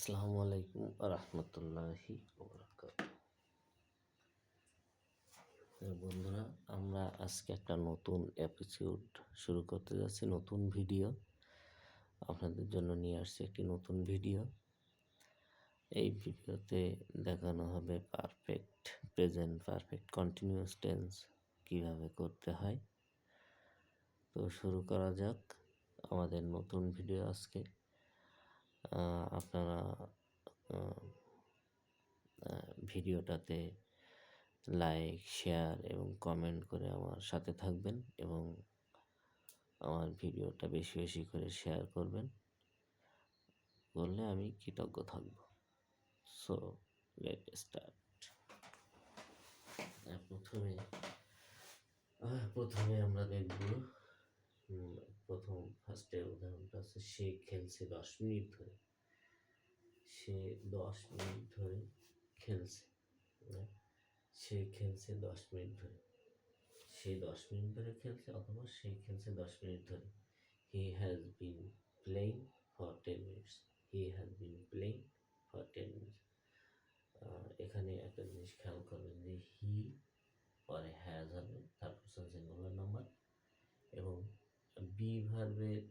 আসসালামু আলাইকুম রহমতুল্লাহি বন্ধুরা, আমরা আজকে একটা নতুন এপিসোড শুরু করতে যাচ্ছি। নতুন ভিডিও আপনাদের জন্য নিয়ে আসছি, একটি নতুন ভিডিও। এই ভিডিওতে দেখানো হবে perfect present perfect continuous tense কিভাবে করতে হয়। তো শুরু করা যাক আমাদের নতুন ভিডিও আজকে। আপনারা ভিডিওটাতে লাইক, শেয়ার এবং কমেন্ট করে আমার সাথে থাকবেন এবং আমার ভিডিওটা বেশি বেশি করে শেয়ার করবেন, করলে আমি কৃতজ্ঞ থাকব। So let start. প্রথমে আমরা দেখব ফার্স্টের উদাহরণটা আছে, সে খেলছে 10 মিনিট ধরে। সে 10 মিনিট ধরে খেলছে। সে খেলছে 10 মিনিট ধরে। সে 10 মিনিট ধরে খেলছে, অথবা সে খেলছে 10 মিনিট ধরে। He has been playing for 10 minutes. He has been playing for 10 minutes. এখানে একটা জিনিস খেয়াল করবেন যে হি পরে হ্যাজ হবে, তারপর সিঙ্গুলার নাম্বার, এবং বি ভার্বের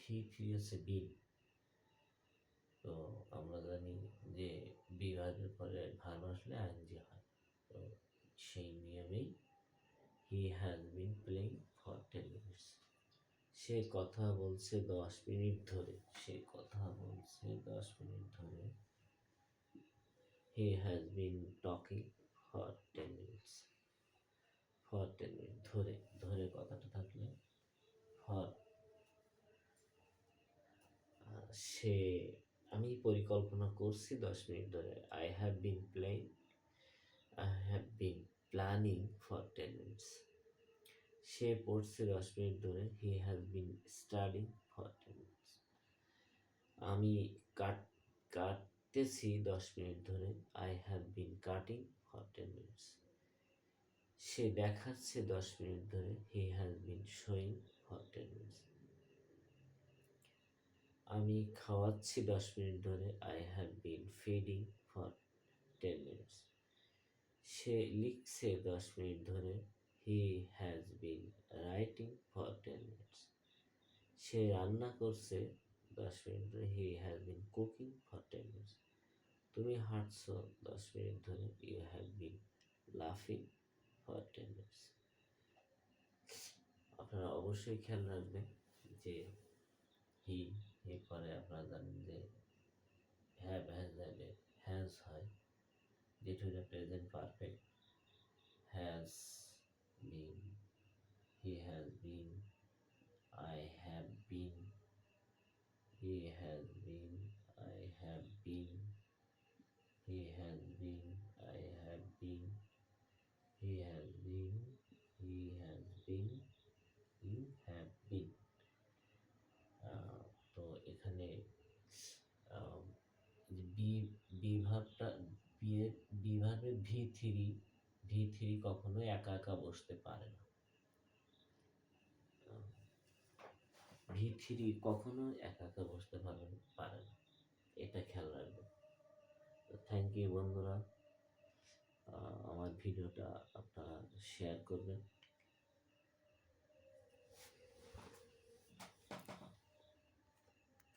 V3 হচ্ছে বিন। তো আমরা জানি যে বি ভার্বের পরে ভার্ব আসলে আইএনজি হয়। তো সেই নিয়মেই he has been playing for 10 minutes. সে কথা বলছে 10 মিনিট ধরে। সে কথা বলছে 10 মিনিট ধরে। He has been talking for 10 minutes. For 10 minute ধরে, ধরে কথাটা থাকলে ফর। সে আমি পরিকল্পনা করছি 10 মিনিট ধরে। I have been planning for 10 minutes. সে পড়ছে 10 মিনিট ধরে। He has been studying for 10 minutes. আমি কাটতেছি 10 মিনিট ধরে। I have been cutting for 10 minutes. সে দেখাচ্ছে 10 মিনিট ধরে। He has been showing for 10 minutes. আমি খাওয়াচ্ছি 10 মিনিট ধরে। I have been feeding for 10 minutes. সে লিখছে 10 মিনিট ধরে। He has been writing for 10 minutes. সে রান্না করছে 10 মিনিট ধরে। He has been cooking for 10 minutes. তুমি হাঁটছো 10 মিনিট ধরে। ইউ হ্যাভ বিন লাফিং ফর 10 মিনিটস। আপনারা অবশ্যই খেয়াল রাখবেন যে হি পরে আপনারা জানেন যে হ্যাভ হ্যাজ হয়, যেটা হলো present perfect. Has been, he has been, I have been, he has been, I have been, he has been, I have been, he has been, he has been, you have been. তো এখানে বিভাগের V3 কখনো একা একা বসতে পারে না। V3 কখনো একা একা বসতে পারে না, এটা খেয়াল রাখবেন। থ্যাংক ইউ বন্ধুরা। আমার ভিডিওটা আপনারা শেয়ার করবেন।